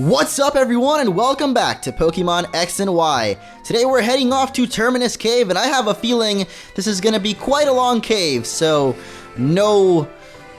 What's up everyone and welcome back to Pokemon X and Y. Today we're heading off to Terminus Cave and I have a feeling this is going to be quite a long cave, so no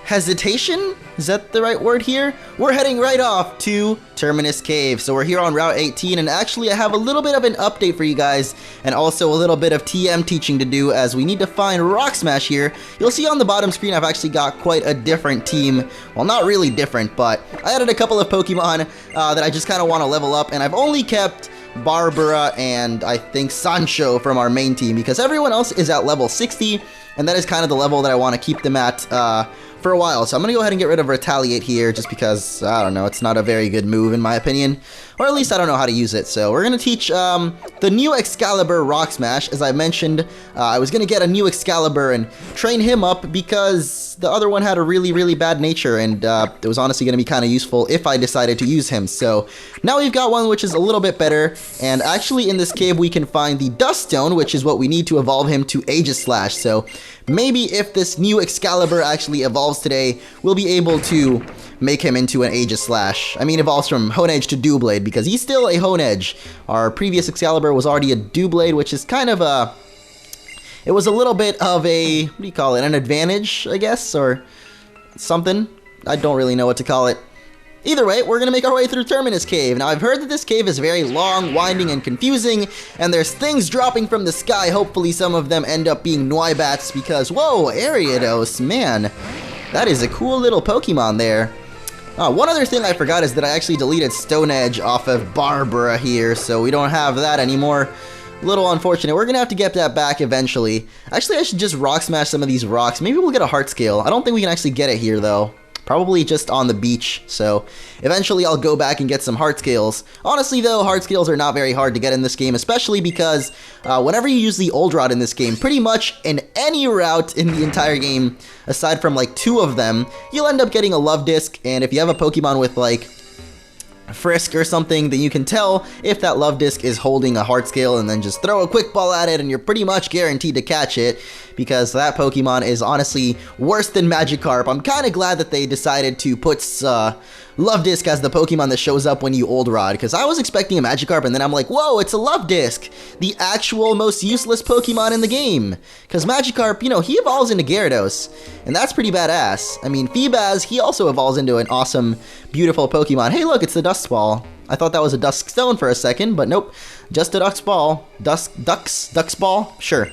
hesitation? Is that the right word here? We're heading right off to Terminus Cave. So we're here on Route 18 and actually I have a little bit of an update for you guys and also a little bit of TM teaching to do as we need to find Rock Smash here. You'll see on the bottom screen I've actually got quite a different team. Well, not really different, but I added a couple of Pokemon that I just kind of want to level up, and I've only kept Barbara and I think Sancho from our main team because everyone else is at level 60 and that is kind of the level that I want to keep them at for a while. So I'm going to go ahead and get rid of Retaliate here just because, I don't know, it's not a very good move in my opinion. Or at least I don't know how to use it. So we're going to teach the new Excalibur Rock Smash. As I mentioned, I was going to get a new Excalibur and train him up because the other one had a really bad nature, and it was honestly going to be kind of useful if I decided to use him. So now we've got one which is a little bit better, and actually in this cave we can find the Dusk Stone, which is what we need to evolve him to Aegislash. So maybe if this new Excalibur actually evolves today, we'll be able to make him into an Aegislash. I mean, evolves from Honedge to Doublade because he's still a Honedge. Our previous Excalibur was already a Doublade, which is kind of a... It was a little bit of a... What do you call it? An advantage, I guess? Or something? I don't really know what to call it. Either way, we're going to make our way through Terminus Cave. Now, I've heard that this cave is very long, winding, and confusing, and there's things dropping from the sky. Hopefully some of them end up being Noibats because, whoa, Ariados, man. That is a cool little Pokemon there. One other thing I forgot is that I actually deleted Stone Edge off of Barbara here, so we don't have that anymore. A little unfortunate. We're going to have to get that back eventually. Actually, I should just Rock Smash some of these rocks. Maybe we'll get a Heart Scale. I don't think we can actually get it here, though. Probably just on the beach, so eventually I'll go back and get some Heart Scales. Honestly though, Heart Scales are not very hard to get in this game, especially because whenever you use the Old Rod in this game, pretty much in any route in the entire game, aside from like 2 of them, you'll end up getting a Love Disc, and if you have a Pokemon with like Frisk or something, then you can tell if that Love Disc is holding a Heart Scale and then just throw a Quick Ball at it and you're pretty much guaranteed to catch it because that Pokemon is honestly worse than Magikarp. I'm kind of glad that they decided to put Love Disc as the Pokemon that shows up when you Old Rod, because I was expecting a Magikarp and then I'm like, whoa, it's a Love Disc, the actual most useless Pokemon in the game. Because Magikarp, you know, he evolves into Gyarados, and that's pretty badass. I mean, Feebas, he also evolves into an awesome, beautiful Pokemon. Hey look, it's the Dusk Ball. I thought that was a Dusk Stone for a second, but nope, just a Dusk Ball. Dusk Ball? Sure.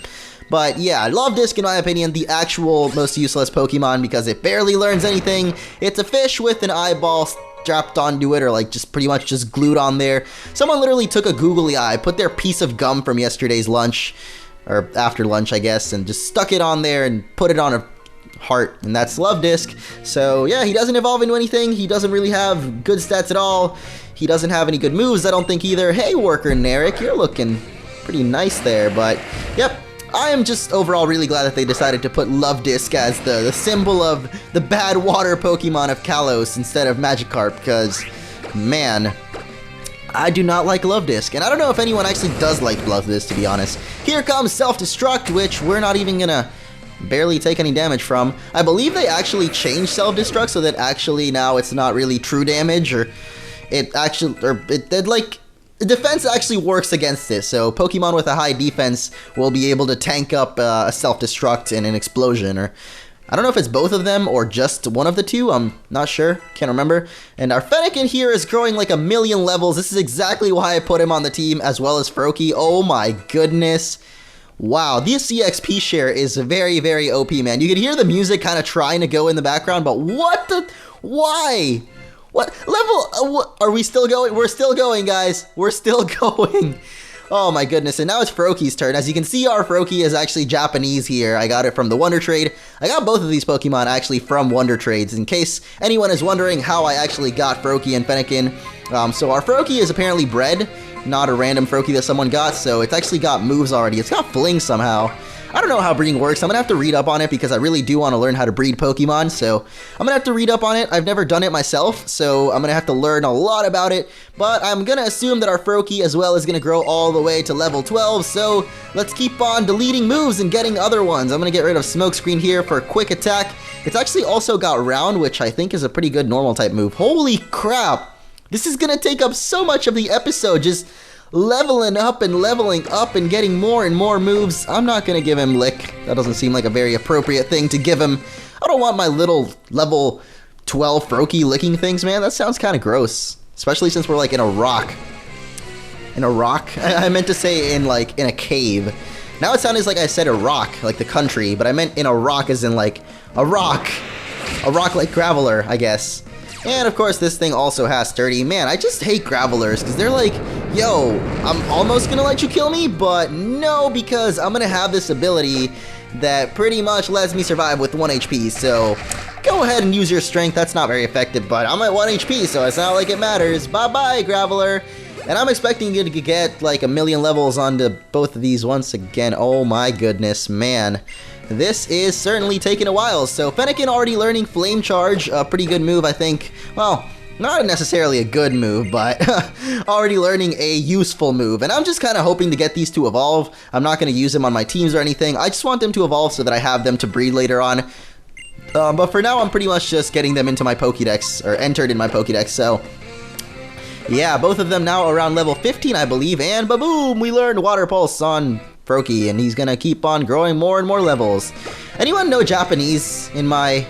But yeah, Love Disc, in my opinion, the actual most useless Pokemon because it barely learns anything. It's a fish with an eyeball strapped onto it, or like just pretty much just glued on there. Someone literally took a googly eye, put their piece of gum from yesterday's lunch, or after lunch, I guess, and just stuck it on there and put it on a heart, and that's Love Disc. So yeah, he doesn't evolve into anything. He doesn't really have good stats at all. He doesn't have any good moves, I don't think either. Hey, Worker Narek, you're looking pretty nice there, but yep. I am just overall really glad that they decided to put Love Disc as the symbol of the bad water Pokemon of Kalos instead of Magikarp, because, man, I do not like Love Disc, and I don't know if anyone actually does like Love Disc, to be honest. Here comes Self-Destruct, which we're not even gonna barely take any damage from. I believe they actually changed Self-Destruct so that actually now it's not really true damage, or it actually, or it like... The defense actually works against this, so Pokemon with a high defense will be able to tank up a Self-Destruct and an Explosion, or I don't know if it's both of them or just one of the two, I'm not sure, can't remember. And our Fennekin here is growing like 1,000,000 levels. This is exactly why I put him on the team, as well as Froakie. Oh my goodness. Wow, this EXP share is very OP, man. You can hear the music kind of trying to go in the background, but what the... Why? What level are we still going? We're still going, guys. We're still going. Oh my goodness. And now it's Froakie's turn. As you can see, our Froakie is actually Japanese here. I got it from the Wonder Trade. I got both of these Pokemon actually from Wonder Trades, in case anyone is wondering how I actually got Froakie and Fennekin. So our Froakie is apparently bred, not a random Froakie that someone got, so it's actually got moves already. It's got Fling somehow. I don't know how breeding works. I'm gonna have to read up on it because I really do want to learn how to breed Pokemon, so I'm gonna have to read up on it. I've never done it myself, so I'm gonna have to learn a lot about it, but I'm gonna assume that our Froakie as well is gonna grow all the way to level 12, so let's keep on deleting moves and getting other ones. I'm gonna get rid of Smokescreen here for Quick Attack. It's actually also got Round, which I think is a pretty good normal type move. Holy crap! This is gonna take up so much of the episode, just leveling up and getting more and more moves. I'm not gonna give him Lick. That doesn't seem like a very appropriate thing to give him. I don't want my little level 12 Froakie licking things, man. That sounds kind of gross, especially since we're like in a rock. In a rock? I meant to say in like in a cave. Now it sounded like I said a rock, like the country, but I meant in a rock as in like a rock. A rock like Graveler, I guess. And of course this thing also has Sturdy. Man, I just hate Gravelers because they're like, yo, I'm almost gonna let you kill me, but no, because I'm gonna have this ability that pretty much lets me survive with 1 HP, so go ahead and use your strength. That's not very effective, but I'm at 1 HP, so it's not like it matters. Bye-bye, Graveler. And I'm expecting you to get like 1,000,000 levels onto both of these once again. Oh my goodness, man. This is certainly taking a while. So Fennekin already learning Flame Charge, a pretty good move, I think. Well, not necessarily a good move, but already learning a useful move. And I'm just kind of hoping to get these to evolve. I'm not going to use them on my teams or anything. I just want them to evolve so that I have them to breed later on. But for now, I'm pretty much just getting them into my Pokédex, or entered in my Pokédex, so yeah, both of them now around level 15, I believe, and ba-boom, we learned Water Pulse on Froakie, and he's gonna keep on growing more and more levels. Anyone know Japanese in my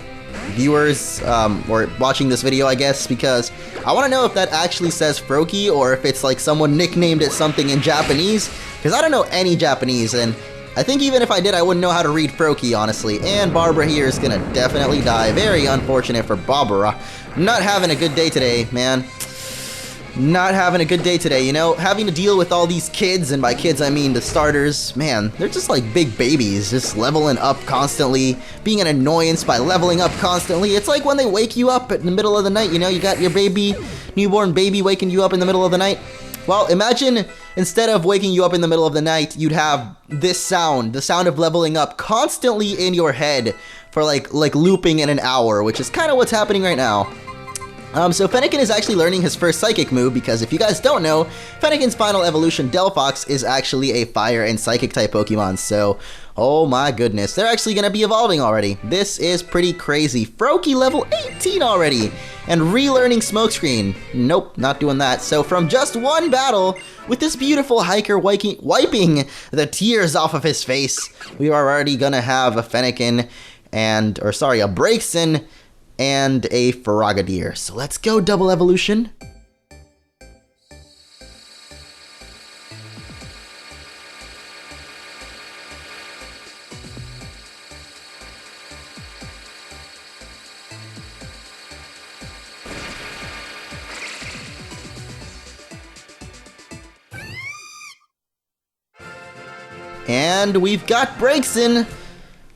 viewers, or watching this video, I guess, because I want to know if that actually says Froakie, or if it's like someone nicknamed it something in Japanese, because I don't know any Japanese, and I think even if I did, I wouldn't know how to read Froakie, honestly. And Barbara here is gonna definitely die. Very unfortunate for Barbara. Not having a good day today, man. Not having a good day today, you know? Having to deal with all these kids, and by kids I mean the starters, man, they're just like big babies, just leveling up constantly, being an annoyance by leveling up constantly. It's like when they wake you up in the middle of the night, you know, you got your baby, newborn baby waking you up in the middle of the night. Well, imagine instead of waking you up in the middle of the night, you'd have this sound, the sound of leveling up constantly in your head for like looping in an hour, which is kind of what's happening right now. So Fennekin is actually learning his first Psychic move, because if you guys don't know, Fennekin's final evolution, Delphox, is actually a Fire and Psychic type Pokemon, so oh my goodness, they're actually going to be evolving already. This is pretty crazy. Froakie level 18 already, and relearning Smokescreen. Nope, not doing that. So from just one battle, with this beautiful hiker wiping the tears off of his face, we are already going to have a Fennekin and, or sorry, a Braixen and a Frogadier. So let's go double evolution. And we've got Braixen.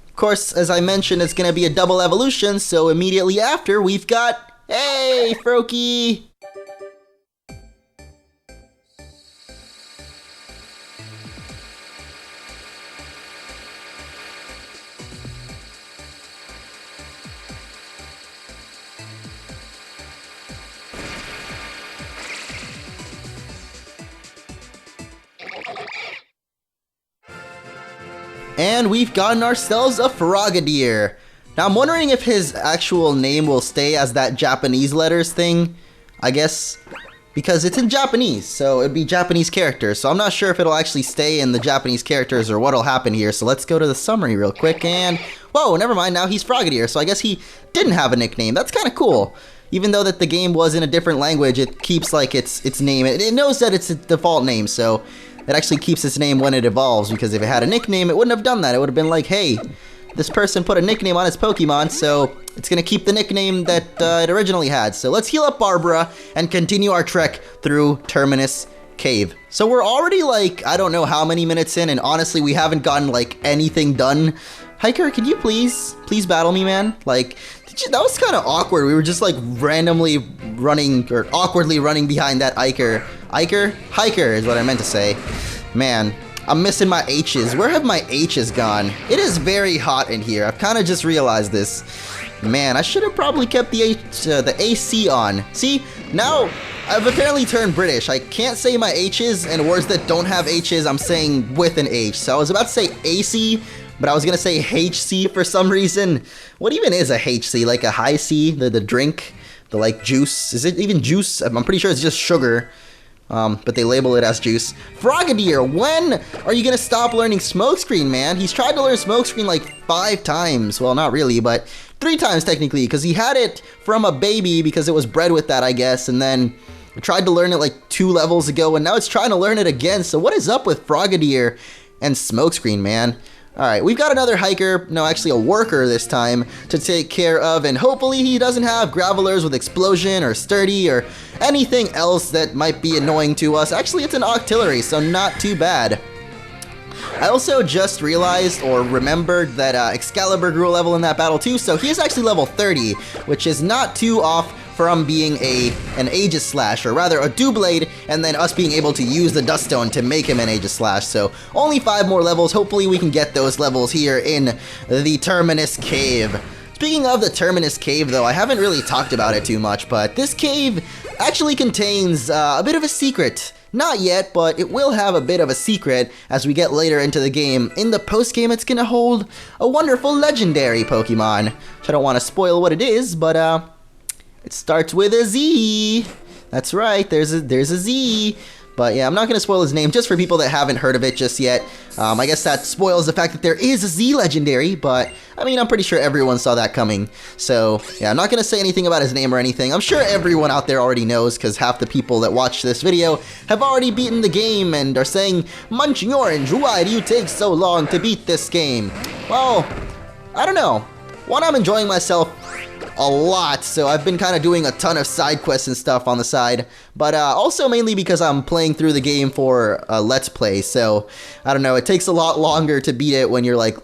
Of course, as I mentioned, it's going to be a double evolution, so immediately after, we've got, hey, Froakie! And we've gotten ourselves a Frogadier. Now I'm wondering if his actual name will stay as that Japanese letters thing, I guess, because it's in Japanese, so it'd be Japanese characters. So I'm not sure if it'll actually stay in the Japanese characters or what'll happen here. So let's go to the summary real quick, and whoa, never mind, now he's Frogadier, so I guess he didn't have a nickname. That's kind of cool. Even though that the game was in a different language, it keeps like its name. It knows that it's a default name, so it actually keeps its name when it evolves, because if it had a nickname, it wouldn't have done that. It would have been like, hey, this person put a nickname on his Pokemon, so it's gonna keep the nickname that it originally had. So let's heal up Barbara and continue our trek through Terminus Cave. So we're already like, I don't know how many minutes in, and honestly, we haven't gotten like anything done. Hiker, can you please battle me, man? Like, that was kind of awkward. We were just like randomly running, or awkwardly running behind that Hiker is what I meant to say. Man, I'm missing my H's. Where have my H's gone? It is very hot in here. I've kind of just realized this. Man, I should have probably kept the AC on. See, now I've apparently turned British. I can't say my H's, and words that don't have H's, I'm saying with an H. So I was about to say AC, but I was gonna say HC for some reason. What even is a HC? Like a high C, the drink? the like juice. Is it even juice? I'm pretty sure it's just sugar. But they label it as juice. Frogadier, when are you gonna stop learning Smokescreen, man? He's tried to learn Smokescreen like 5 times. Well, not really, but 3 times technically, because he had it from a baby because it was bred with that, I guess, and then tried to learn it like 2 levels ago, and now it's trying to learn it again. So what is up with Frogadier and Smokescreen, man? Alright, we've got another hiker, no, actually a worker this time, to take care of, and hopefully he doesn't have Gravelers with Explosion or Sturdy or anything else that might be annoying to us. Actually, it's an Octillery, so not too bad. I also just realized or remembered that Excalibur grew a level in that battle too, so he is actually level 30, which is not too off from being an Aegis Slash, or rather a Doublade, and then us being able to use the Dusk Stone to make him an Aegis Slash. So only 5 more levels. Hopefully we can get those levels here in the Terminus Cave. Speaking of the Terminus Cave, though, I haven't really talked about it too much, but this cave actually contains a bit of a secret. Not yet, but it will have a bit of a secret as we get later into the game. In the post-game, it's gonna hold a wonderful legendary Pokemon. Which I don't want to spoil what it is, but it starts with a Z. That's right, there's a Z. But yeah, I'm not going to spoil his name just for people that haven't heard of it just yet. I guess that spoils the fact that there is a Z legendary, but I mean, I'm pretty sure everyone saw that coming. So yeah, I'm not going to say anything about his name or anything. I'm sure everyone out there already knows, because half the people that watch this video have already beaten the game and are saying, MunchingOrange, why do you take so long to beat this game? Well, I don't know. One, I'm enjoying myself a lot, so I've been kind of doing a ton of side quests and stuff on the side, but also mainly because I'm playing through the game for a Let's Play, so I don't know, it takes a lot longer to beat it when you're like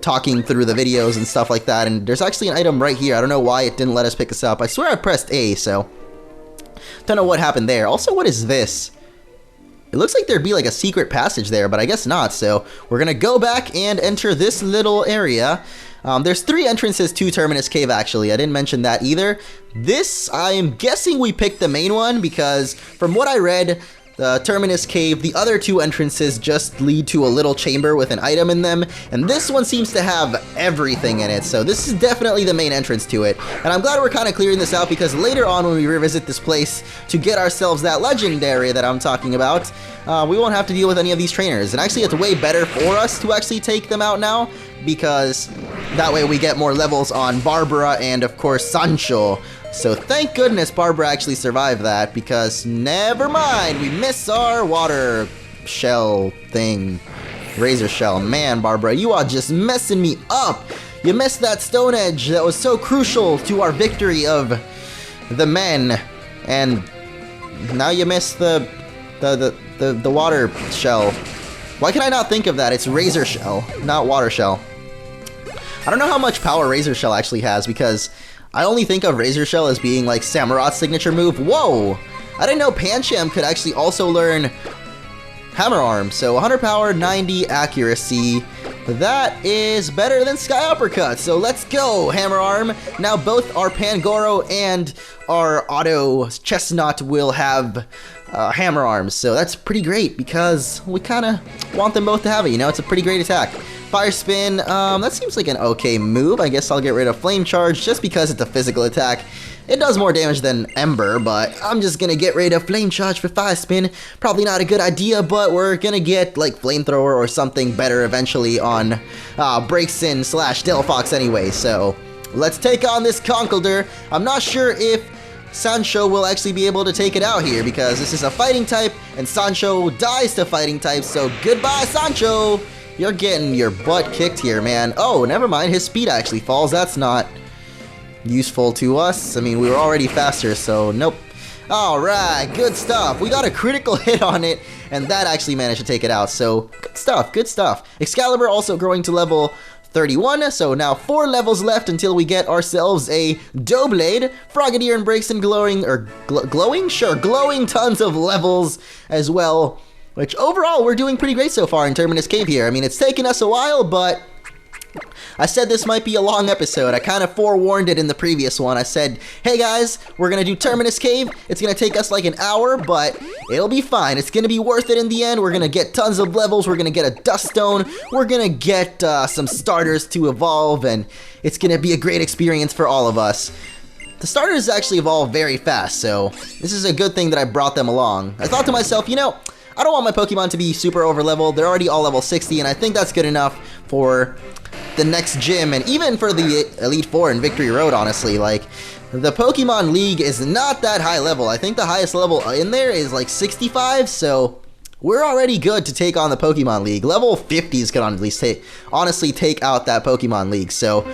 talking through the videos and stuff like that. And there's actually an item right here. I don't know why it didn't let us pick us up. I swear I pressed A, so don't know what happened there. Also, what is this? It looks like there'd be like a secret passage there, but I guess not, so we're gonna go back and enter this little area. There's 3 entrances to Terminus Cave, actually. I didn't mention that either. This, I'm guessing we picked the main one, because from what I read, the Terminus Cave, the other 2 entrances just lead to a little chamber with an item in them, and this one seems to have everything in it, so this is definitely the main entrance to it. And I'm glad we're kind of clearing this out, because later on when we revisit this place to get ourselves that legendary that I'm talking about, we won't have to deal with any of these trainers. And actually, it's way better for us to actually take them out now, because that way we get more levels on Barbara and, of course, Sancho. So thank goodness Barbara actually survived that, because never mind, we miss our water shell thing. Razor shell. Man, Barbara, you are just messing me up. You missed that Stone Edge that was so crucial to our victory of the men. And now you missed the water shell. Why can I not think of that? It's Razor Shell, not Water Shell. I don't know how much power Razor Shell actually has, because I only think of Razor Shell as being like Samurot's signature move. Whoa! I didn't know Pancham could actually also learn Hammer Arm. So 100 power, 90 accuracy. That is better than Sky Uppercut. So let's go, Hammer Arm. Now both our Pangoro and our Auto Chestnut will have Hammer Arms. So that's pretty great, because we kind of want them both to have it, you know? It's a pretty great attack. Fire Spin, that seems like an okay move. I guess I'll get rid of Flame Charge just because it's a physical attack. It does more damage than Ember, but I'm just gonna get rid of Flame Charge for Fire Spin. Probably not a good idea, but we're gonna get like Flamethrower or something better eventually on Breaksin / Delphox anyway. So let's take on this Conkeldurr. I'm not sure if Sancho will actually be able to take it out here, because this is a fighting type and Sancho dies to fighting types, so goodbye, Sancho! You're getting your butt kicked here, man. Oh, never mind, his speed actually falls. That's not useful to us. I mean, we were already faster, so nope. Alright, good stuff. We got a critical hit on it, and that actually managed to take it out, so good stuff, good stuff. Excalibur also growing to level 31, so now 4 levels left until we get ourselves a Doublade. Frogadier and Breaksin glowing, or glowing? Sure, glowing tons of levels as well. Which, overall, we're doing pretty great so far in Terminus Cave here. I mean, it's taken us a while, but I said this might be a long episode. I kind of forewarned it in the previous one. I said, hey guys, we're going to do Terminus Cave. It's going to take us like an hour, but it'll be fine. It's going to be worth it in the end. We're going to get tons of levels. We're going to get a Dusk Stone. We're going to get some starters to evolve, and it's going to be a great experience for all of us. the starters actually evolve very fast, so this is a good thing that I brought them along. I thought to myself, you know, I don't want my Pokemon to be super over leveled. They're already all level 60, and I think that's good enough for the next gym, and even for the Elite Four in Victory Road, honestly. Like, the Pokemon League is not that high level. I think the highest level in there is like 65, so we're already good to take on the Pokemon League. Level 50s could honestly take out that Pokemon League, so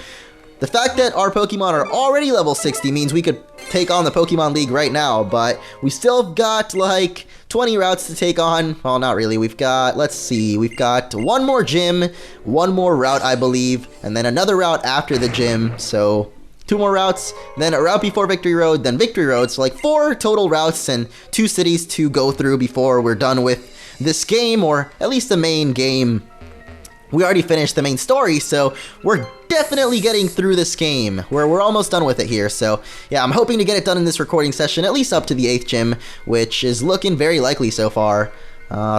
the fact that our Pokemon are already level 60 means we could take on the Pokemon League right now, but we still have got like 20 routes to take on. Well, not really. We've got, let's see, we've got one more gym, one more route, I believe, and then another route after the gym, so 2 more routes, then a route before Victory Road, then Victory Road, so like 4 total routes and 2 cities to go through before we're done with this game, or at least the main game. We already finished the main story, so we're definitely getting through this game. We're almost done with it here, so yeah, I'm hoping to get it done in this recording session, at least up to the 8th gym, which is looking very likely so far.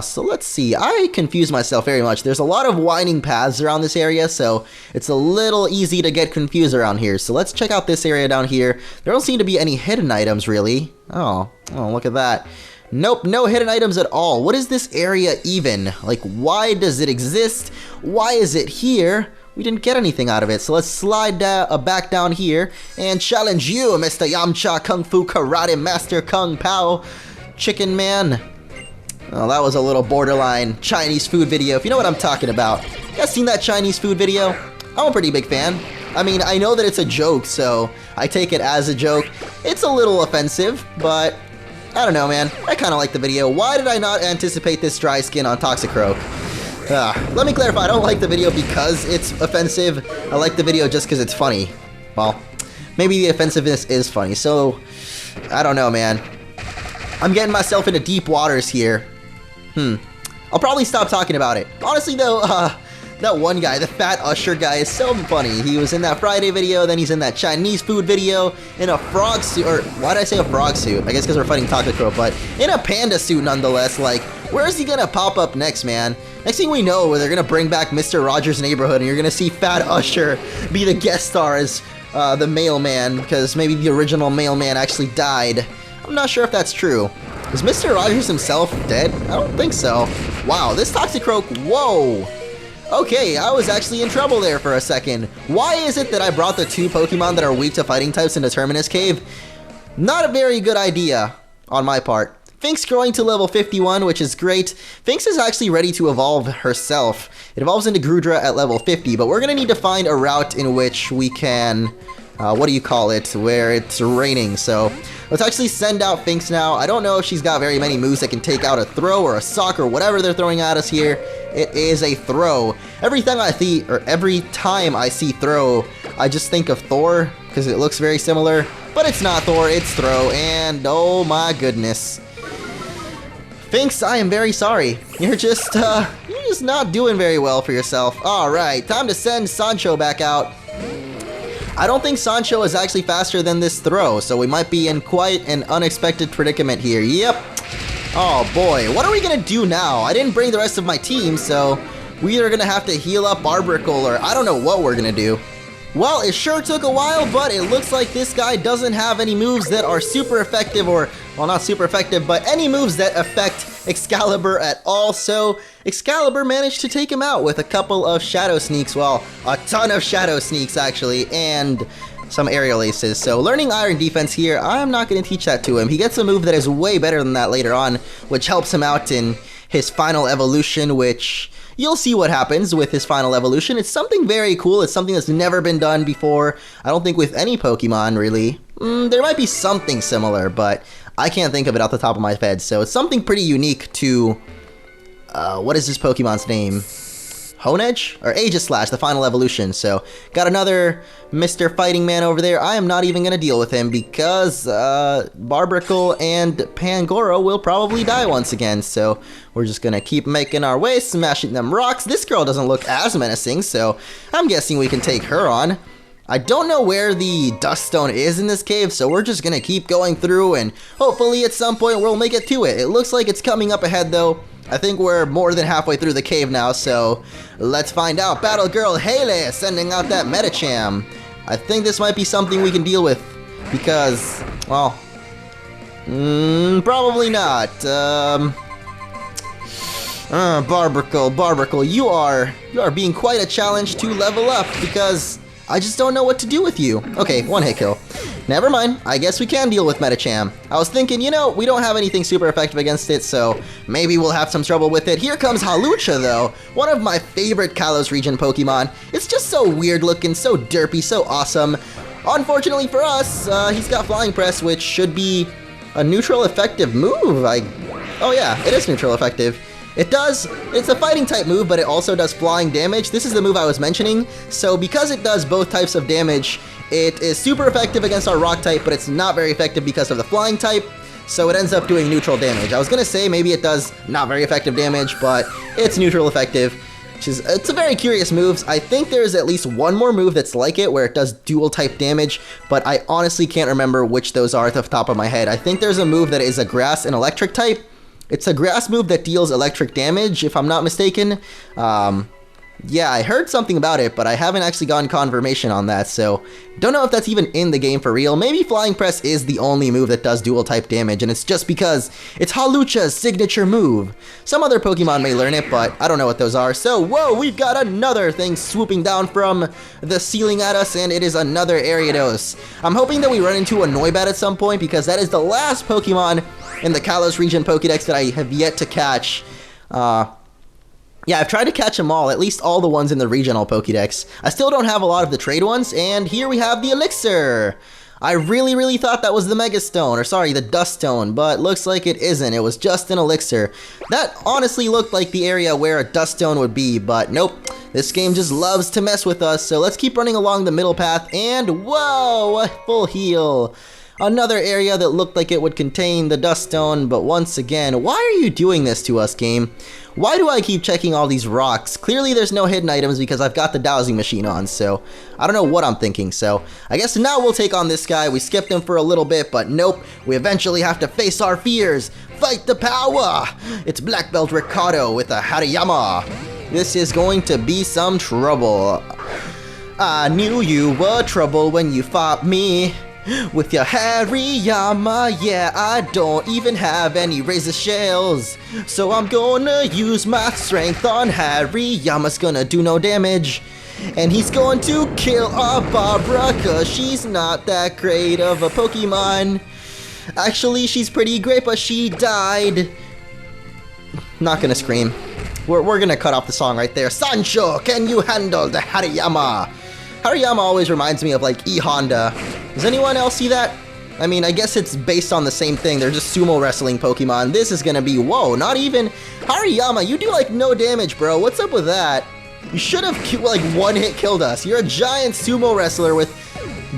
So let's see, I confuse myself very much. There's a lot of winding paths around this area, so it's a little easy to get confused around here. So let's check out this area down here. There don't seem to be any hidden items, really. Oh, look at that. Nope, no hidden items at all. What is this area even? Like, why does it exist? Why is it here? We didn't get anything out of it, so let's slide back down here and challenge you, Mr. Yamcha Kung Fu Karate Master Kung Pao Chicken Man. Oh, that was a little borderline Chinese food video, if you know what I'm talking about. You guys seen that Chinese food video? I'm a pretty big fan. I mean, I know that it's a joke, so I take it as a joke. It's a little offensive, but I don't know, man. I kind of like the video. Why did I not anticipate this dry skin on Toxicroak? Let me clarify, I don't like the video because it's offensive. I like the video just because it's funny. Well, maybe the offensiveness is funny, so I don't know, man. I'm getting myself into deep waters here. I'll probably stop talking about it. Honestly, though, that one guy, the fat usher guy, is so funny. He was in that Friday video, then he's in that Chinese food video, in a frog suit, or why did I say a frog suit? I guess because we're fighting Toxicroak, but in a panda suit nonetheless. Like, where is he gonna pop up next, man? Next thing we know, they're gonna bring back Mr. Rogers' Neighborhood, and you're gonna see Fat Usher be the guest star as the mailman, because maybe the original mailman actually died. I'm not sure if that's true. Is Mr. Rogers himself dead? I don't think so. Wow, this Toxicroak, whoa! Okay, I was actually in trouble there for a second. Why is it that I brought the 2 Pokemon that are weak to fighting types into Terminus Cave? Not a very good idea on my part. Finks growing to level 51, which is great. Finks is actually ready to evolve herself. It evolves into Grudra at level 50, but we're gonna need to find a route in which we can, what do you call it, where it's raining, so let's actually send out Finks now. I don't know if she's got very many moves that can take out a throw or a sock or whatever they're throwing at us here. It is a throw. Every time I see throw, I just think of Thor, because it looks very similar, but it's not Thor, it's throw, and oh my goodness. Finks, I am very sorry. You're just not doing very well for yourself. Alright, time to send Sancho back out. I don't think Sancho is actually faster than this throw, so we might be in quite an unexpected predicament here. Yep. Oh boy, what are we gonna do now? I didn't bring the rest of my team, so we are gonna have to heal up Barbracle, or I don't know what we're gonna do. Well, it sure took a while, but it looks like this guy doesn't have any moves that are super effective, or, well, not super effective, but any moves that affect Excalibur at all, so Excalibur managed to take him out with a couple of Shadow Sneaks, well, a ton of Shadow Sneaks, actually, and some Aerial Aces. So learning Iron Defense here, I'm not going to teach that to him. He gets a move that is way better than that later on, which helps him out in his final evolution, which you'll see what happens with his final evolution. It's something very cool. It's something that's never been done before. I don't think with any Pokemon, really. There might be something similar, but I can't think of it off the top of my head. So it's something pretty unique to, what is this Pokemon's name? Honedge? Or Aegislash, the final evolution. So, got another Mr. Fighting Man over there. I am not even going to deal with him because Barbracle and Pangoro will probably die once again. So, we're just going to keep making our way, smashing them rocks. This girl doesn't look as menacing, so I'm guessing we can take her on. I don't know where the Dusk Stone is in this cave, so we're just going to keep going through, and hopefully at some point we'll make it to it. It looks like it's coming up ahead, though. I think we're more than halfway through the cave now, so let's find out. Battle Girl Haley sending out that Medicham. I think this might be something we can deal with Because, well, probably not. Barbracle, you are being quite a challenge to level up because I just don't know what to do with you. Okay, one hit kill. Never mind, I guess we can deal with Medicham. I was thinking, you know, we don't have anything super effective against it, so maybe we'll have some trouble with it. Here comes Hawlucha, though, one of my favorite Kalos region Pokemon. It's just so weird looking, so derpy, so awesome. Unfortunately for us, he's got Flying Press, which should be a neutral effective move. Oh yeah, it is neutral effective. It's a fighting type move, but it also does flying damage. This is the move I was mentioning. So because it does both types of damage, it is super effective against our rock type, but it's not very effective because of the flying type. So it ends up doing neutral damage. I was gonna say maybe it does not very effective damage, but it's neutral effective. It's a very curious move. I think there's at least one more move that's like it where it does dual type damage, but I honestly can't remember which those are at the top of my head. I think there's a move that is a grass and electric type. It's a grass move that deals electric damage, if I'm not mistaken. Yeah, I heard something about it, but I haven't actually gotten confirmation on that, so don't know if that's even in the game for real. Maybe Flying Press is the only move that does dual type damage, and it's just because it's Hawlucha's signature move. Some other Pokemon may learn it, but I don't know what those are. So, whoa, we've got another thing swooping down from the ceiling at us, and it is another Ariados. I'm hoping that we run into a Noibat at some point, because that is the last Pokemon in the Kalos region Pokédex that I have yet to catch. Yeah, I've tried to catch them all, at least all the ones in the regional Pokédex. I still don't have a lot of the trade ones, and here we have the Elixir. I really thought that was the Mega Stone, or sorry, the Dusk Stone, but looks like it isn't. It was just an Elixir. That honestly looked like the area where a Dusk Stone would be, but nope. This game just loves to mess with us, so let's keep running along the middle path, and whoa, a full heal. Another area that looked like it would contain the Dusk Stone, but once again, why are you doing this to us, game? Why do I keep checking all these rocks? Clearly there's no hidden items because I've got the dowsing machine on, so I don't know what I'm thinking. So I guess now we'll take on this guy. We skipped him for a little bit, but nope, we eventually have to face our fears. Fight the power! It's Black Belt Ricardo with a Hariyama. This is going to be some trouble. I knew you were trouble when you fought me. With your Hariyama, yeah, I don't even have any razor shells. So I'm gonna use my strength on Hariyama's gonna do no damage. And he's going to kill our Barbara, cause she's not that great of a Pokemon. Actually, she's pretty great, but she died. Not gonna scream. We're gonna cut off the song right there. Sancho, can you handle the Hariyama? Hariyama always reminds me of like E-Honda. Does anyone else see that? I mean, I guess it's based on the same thing. They're just sumo wrestling Pokemon. This is gonna be, whoa, not even... Hariyama, you do like no damage, bro. What's up with that? You should have like one hit killed us. You're a giant sumo wrestler with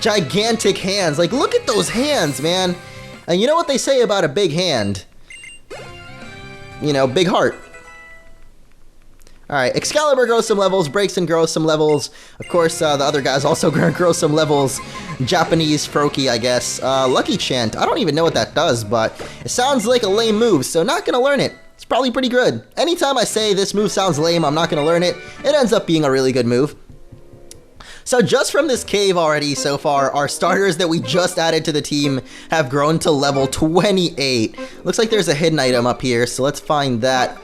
gigantic hands. Like, look at those hands, man. And you know what they say about a big hand? You know, big heart. Alright, Excalibur grows some levels, Braixen grows some levels. Of course, the other guys also grow some levels. Japanese Froakie, I guess. Lucky Chant, I don't even know what that does, but it sounds like a lame move, so not gonna learn it. It's probably pretty good. Anytime I say this move sounds lame, I'm not gonna learn it, it ends up being a really good move. So just from this cave already so far, our starters that we just added to the team have grown to level 28. Looks like there's a hidden item up here, so let's find that.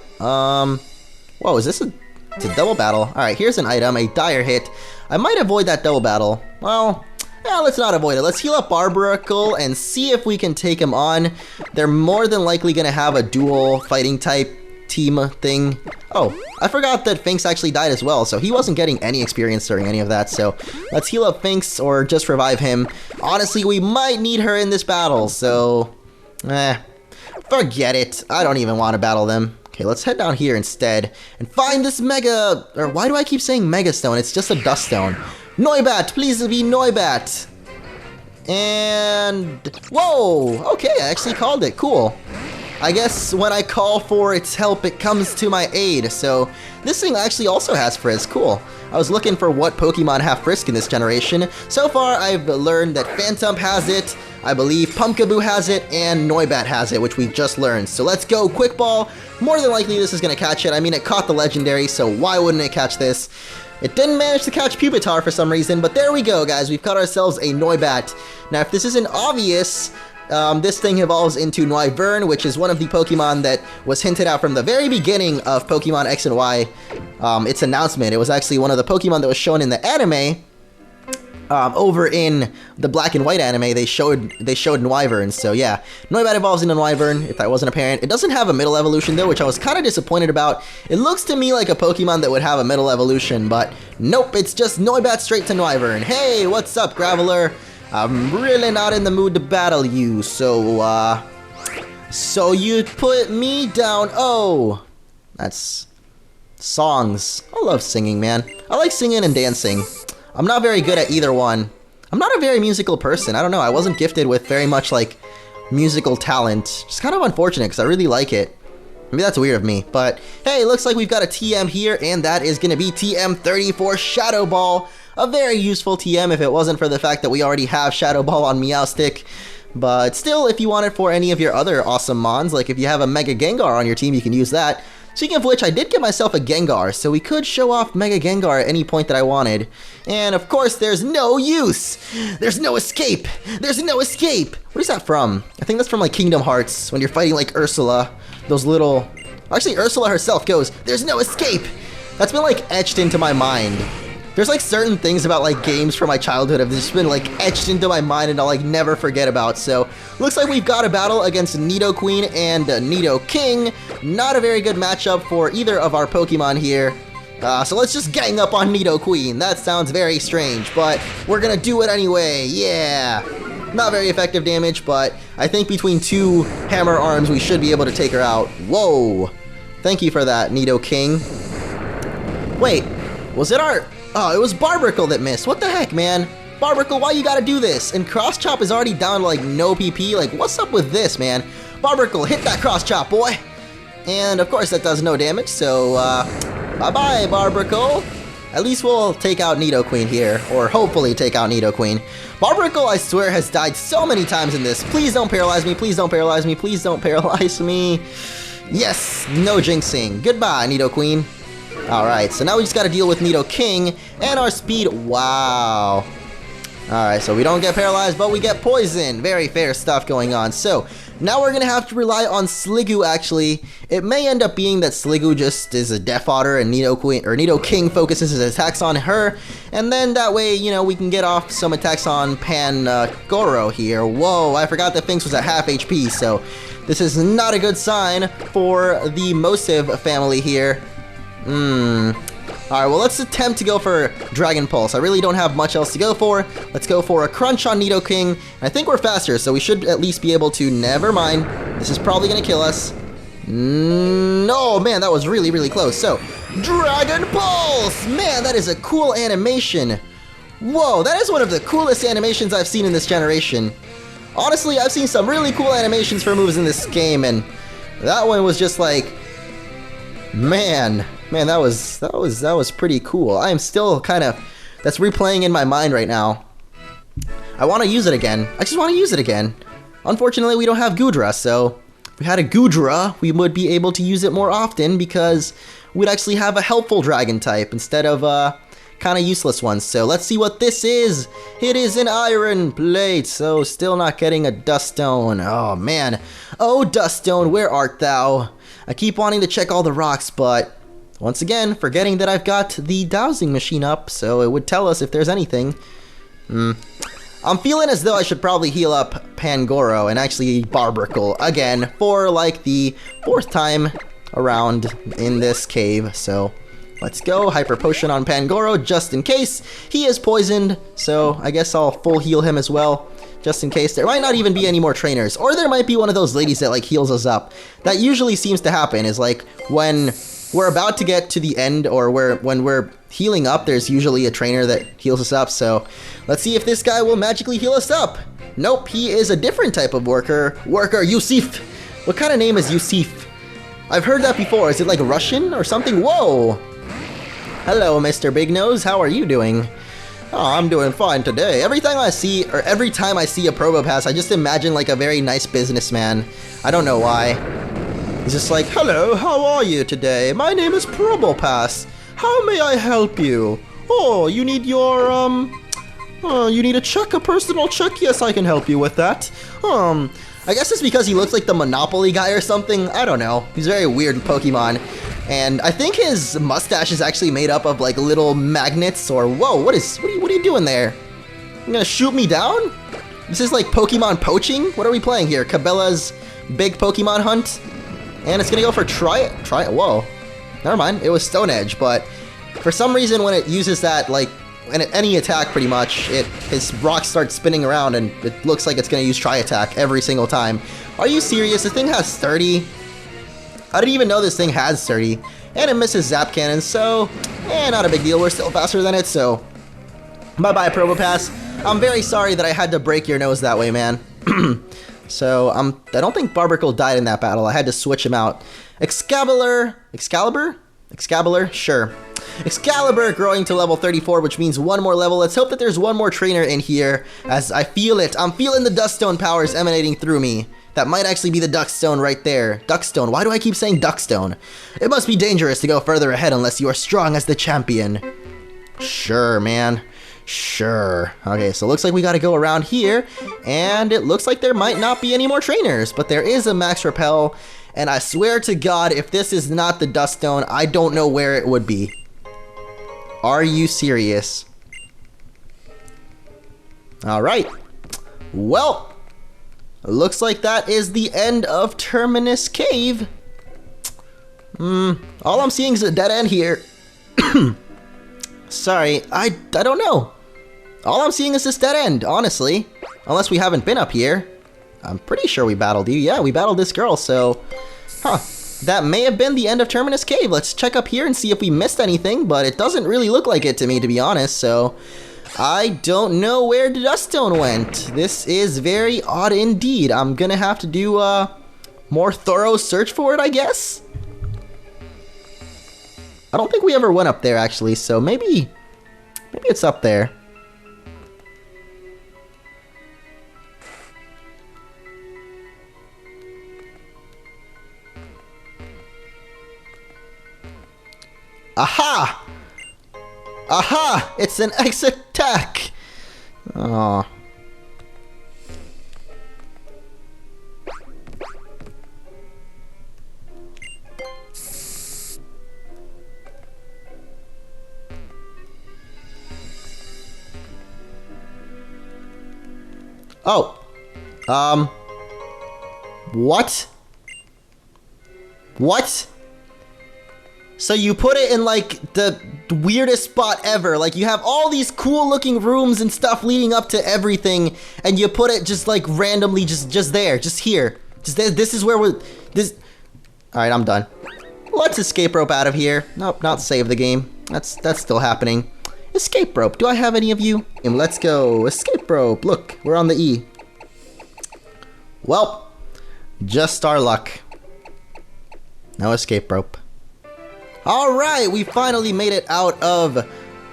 Whoa, is this it's a double battle? Alright, here's an item, a dire hit. I might avoid that double battle. Well, yeah, let's not avoid it. Let's heal up Barbaracle and see if we can take him on. They're more than likely gonna have a dual fighting type team thing. Oh, I forgot that Finks actually died as well, so he wasn't getting any experience during any of that, so let's heal up Finks or just revive him. Honestly, we might need her in this battle, so... forget it. I don't even want to battle them. Okay, let's head down here instead and find this Mega... Or why do I keep saying Mega Stone? It's just a Dusk Stone. Noibat! Please be Noibat! And... Whoa! Okay, I actually called it. Cool. I guess when I call for its help, it comes to my aid. So this thing actually also has Frisk. Cool. I was looking for what Pokemon have Frisk in this generation. So far, I've learned that Phantump has it, I believe Pumpkaboo has it, and Noibat has it, which we just learned. So let's go, Quick Ball. More than likely, this is going to catch it. I mean, it caught the Legendary, so why wouldn't it catch this? It didn't manage to catch Pupitar for some reason, but there we go, guys. We've caught ourselves a Noibat. Now, if this isn't obvious, this thing evolves into Noivern, which is one of the Pokemon that was hinted at from the very beginning of Pokemon X and Y. Its announcement. It was actually one of the Pokemon that was shown in the anime. Over in the black and white anime, they showed Noivern. So yeah, Noibat evolves into Noivern, if that wasn't apparent. It doesn't have a middle evolution though, which I was kind of disappointed about. It looks to me like a Pokemon that would have a middle evolution, but nope, it's just Noibat straight to Noivern. Hey, what's up, Graveler? I'm really not in the mood to battle you, so you put me down. Oh, that's songs. I love singing, man. I like singing and dancing. I'm not very good at either one. I'm not a very musical person. I don't know. I wasn't gifted with very much, like, musical talent. Just kind of unfortunate, because I really like it. Maybe that's weird of me. But, hey, looks like we've got a TM here, and that is going to be TM34 Shadow Ball. A very useful TM if it wasn't for the fact that we already have Shadow Ball on Meowstic. But still, if you want it for any of your other awesome mons, like if you have a Mega Gengar on your team, you can use that. Speaking of which, I did get myself a Gengar, so we could show off Mega Gengar at any point that I wanted. And of course, there's no use! There's no escape! There's no escape! What is that from? I think that's from like Kingdom Hearts, when you're fighting like Ursula. Those little... Actually, Ursula herself goes, "There's no escape!" That's been like etched into my mind. There's like certain things about like games from my childhood have just been like etched into my mind and I'll like never forget about. So looks like we've got a battle against Nidoqueen and Nidoking. Not a very good matchup for either of our Pokemon here. So let's just gang up on Nidoqueen. That sounds very strange, but we're gonna do it anyway. Yeah. Not very effective damage, but I think between two hammer arms we should be able to take her out. Whoa. Thank you for that, Nidoking. Wait, was it our... Oh, it was Barbarcle that missed. What the heck, man? Barbarcle, why you gotta do this? And Cross Chop is already down to, like, no PP. Like, what's up with this, man? Barbarcle, hit that Cross Chop, boy! And, of course, that does no damage, so, bye-bye, Barbarcle. At least we'll take out Nidoqueen here, or hopefully take out Nidoqueen. Barbarcle, I swear, has died so many times in this. Please don't paralyze me, please don't paralyze me, please don't paralyze me. Yes, no jinxing. Goodbye, Nidoqueen. Alright, so now we just gotta deal with Nidoking and our speed. Wow. Alright, so we don't get paralyzed, but we get poisoned. Very fair stuff going on. So, now we're gonna have to rely on Sliggoo, actually. It may end up being that Sliggoo just is a Death Otter and Nidoking focuses his attacks on her. And then that way, you know, we can get off some attacks on Pangoro here. Whoa, I forgot that Finks was at half HP, so this is not a good sign for the Mosive family here. Alright, well, let's attempt to go for Dragon Pulse. I really don't have much else to go for. Let's go for a Crunch on Nidoking. I think we're faster, so we should at least be able to... Never mind. This is probably going to kill us. No, man, that was really, really close. So, Dragon Pulse! Man, that is a cool animation. Whoa, that is one of the coolest animations I've seen in this generation. Honestly, I've seen some really cool animations for moves in this game, and that one was just like... Man, that was pretty cool. I am still kind of... That's replaying in my mind right now. I want to use it again. I just want to use it again. Unfortunately, we don't have Goodra, so... If we had a Goodra, we would be able to use it more often because we'd actually have a helpful dragon type instead of kind of useless ones. So let's see what this is. It is an iron plate, so still not getting a Dusk Stone. Oh, man. Oh, Dusk Stone, where art thou? I keep wanting to check all the rocks, but once again, forgetting that I've got the dowsing machine up, so it would tell us if there's anything. I'm feeling as though I should probably heal up Pangoro and actually Barbarcle again for like the 4th time around in this cave. So let's go. Hyper Potion on Pangoro just in case. He is poisoned, so I guess I'll full heal him as well. Just in case. There might not even be any more trainers. Or there might be one of those ladies that like heals us up. That usually seems to happen is like when we're about to get to the end or when we're healing up, there's usually a trainer that heals us up. So let's see if this guy will magically heal us up. Nope, he is a different type of worker. Yusif. What kind of name is Yusif? I've heard that before. Is it like Russian or something? Whoa. Hello, Mr. Big Nose. How are you doing? Oh, I'm doing fine today. Every time I see a Probopass, I just imagine like a very nice businessman. I don't know why. He's just like, hello, how are you today? My name is Probopass. How may I help you? Oh, you need your, you need a check, a personal check? Yes, I can help you with that. I guess it's because he looks like the Monopoly guy or something. I don't know. He's a very weird Pokemon. And I think his mustache is actually made up of like little magnets or whoa, what are you doing there? You gonna shoot me down? This is like Pokemon poaching? What are we playing here? Cabela's big Pokemon hunt? And it's gonna go for whoa. Never mind, it was Stone Edge, but for some reason when it uses that, like, any attack pretty much, his rock starts spinning around and it looks like it's gonna use Tri-Attack every single time. Are you serious? The thing has 30? I didn't even know this thing has 30. And it misses Zap Cannon, so, not a big deal. We're still faster than it, so bye-bye, Probopass. I'm very sorry that I had to break your nose that way, man. So, I don't think Barbarcle died in that battle. I had to switch him out. Excalibur? Sure. Excalibur growing to level 34, which means one more level. Let's hope that there's one more trainer in here, as I feel it. I'm feeling the Dusk Stone powers emanating through me. That might actually be the Dusk Stone right there. Dusk Stone. Why do I keep saying Dusk Stone? It must be dangerous to go further ahead unless you are strong as the champion. Sure, man. Sure. Okay, so it looks like we gotta go around here, and it looks like there might not be any more trainers, but there is a Max Repel, and I swear to God, if this is not the Dusk Stone, I don't know where it would be. Are you serious? Alright. Well, looks like that is the end of Terminus Cave. All I'm seeing is a dead end here. Sorry, I don't know. All I'm seeing is this dead end, honestly. Unless we haven't been up here. I'm pretty sure we battled you. Yeah, we battled this girl, so... Huh. That may have been the end of Terminus Cave. Let's check up here and see if we missed anything, but it doesn't really look like it to me, to be honest, so... I don't know where the Dusk Stone went. This is very odd indeed. I'm gonna have to do a more thorough search for it, I guess? I don't think we ever went up there, actually, so maybe it's up there. Aha! Aha! It's an X attack! Aww. Oh. What? What? So you put it in, like, the weirdest spot ever. Like, you have all these cool-looking rooms and stuff leading up to everything, and you put it just, like, randomly just there, just here. Just this is where we're... This... Alright, I'm done. Let's escape rope out of here. Nope, not save the game. That's still happening. Escape rope. Do I have any of you? And let's go. Escape rope. Look, we're on the E. Well, just our luck. No escape rope. Alright, we finally made it out of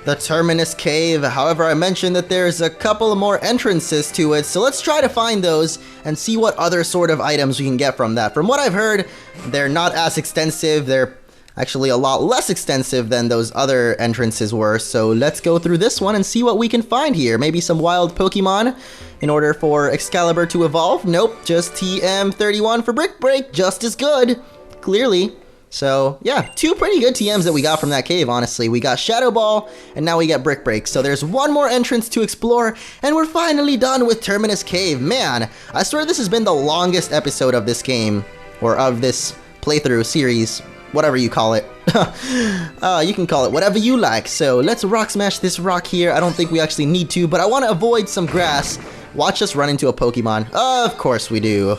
the Terminus Cave. However, I mentioned that there's a couple more entrances to it, so let's try to find those and see what other sort of items we can get from that. From what I've heard, they're not as extensive. They're actually a lot less extensive than those other entrances were, so let's go through this one and see what we can find here. Maybe some wild Pokemon in order for Excalibur to evolve. Nope, just TM31 for Brick Break, just as good, clearly. So, yeah, two pretty good TMs that we got from that cave, honestly. We got Shadow Ball, and now we get Brick Break. So there's one more entrance to explore, and we're finally done with Terminus Cave. Man, I swear this has been the longest episode of this game, or of this playthrough series, whatever you call it. You can call it whatever you like. So let's rock smash this rock here. I don't think we actually need to, but I want to avoid some grass. Watch us run into a Pokemon. Of course we do.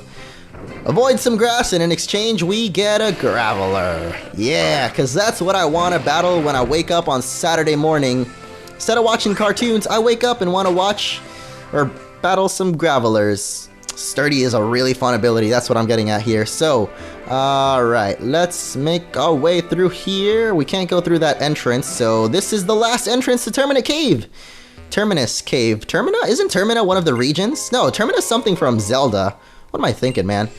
Avoid some grass, and in exchange, we get a Graveler. Yeah, because that's what I want to battle when I wake up on Saturday morning. Instead of watching cartoons, I wake up and want to watch or battle some Gravelers. Sturdy is a really fun ability, that's what I'm getting at here. So, alright, let's make our way through here. We can't go through that entrance, so this is the last entrance to Terminus Cave. Terminus Cave. Termina? Isn't Termina one of the regions? No, Termina's something from Zelda. What am I thinking, man?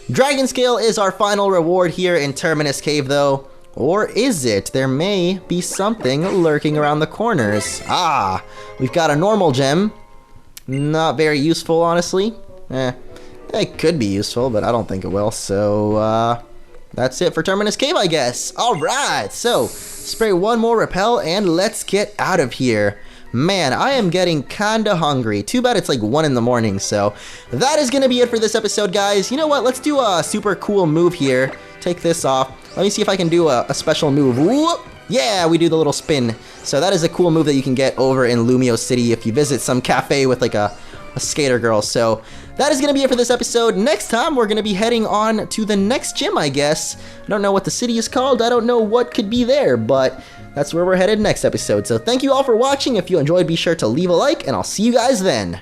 Dragon Scale is our final reward here in Terminus Cave, though. Or is it? There may be something lurking around the corners. Ah, we've got a normal gem. Not very useful, honestly. It could be useful, but I don't think it will. So, that's it for Terminus Cave, I guess. Alright, so spray one more repel and let's get out of here. Man, I am getting kinda hungry. Too bad it's like 1 in the morning, so that is gonna be it for this episode, guys. You know what? Let's do a super cool move here. Take this off. Let me see if I can do a special move. Whoop! Yeah, we do the little spin. So that is a cool move that you can get over in Lumio City if you visit some cafe with like a skater girl. So that is going to be it for this episode. Next time, we're going to be heading on to the next gym, I guess. I don't know what the city is called. I don't know what could be there, but that's where we're headed next episode. So thank you all for watching. If you enjoyed, be sure to leave a like, and I'll see you guys then.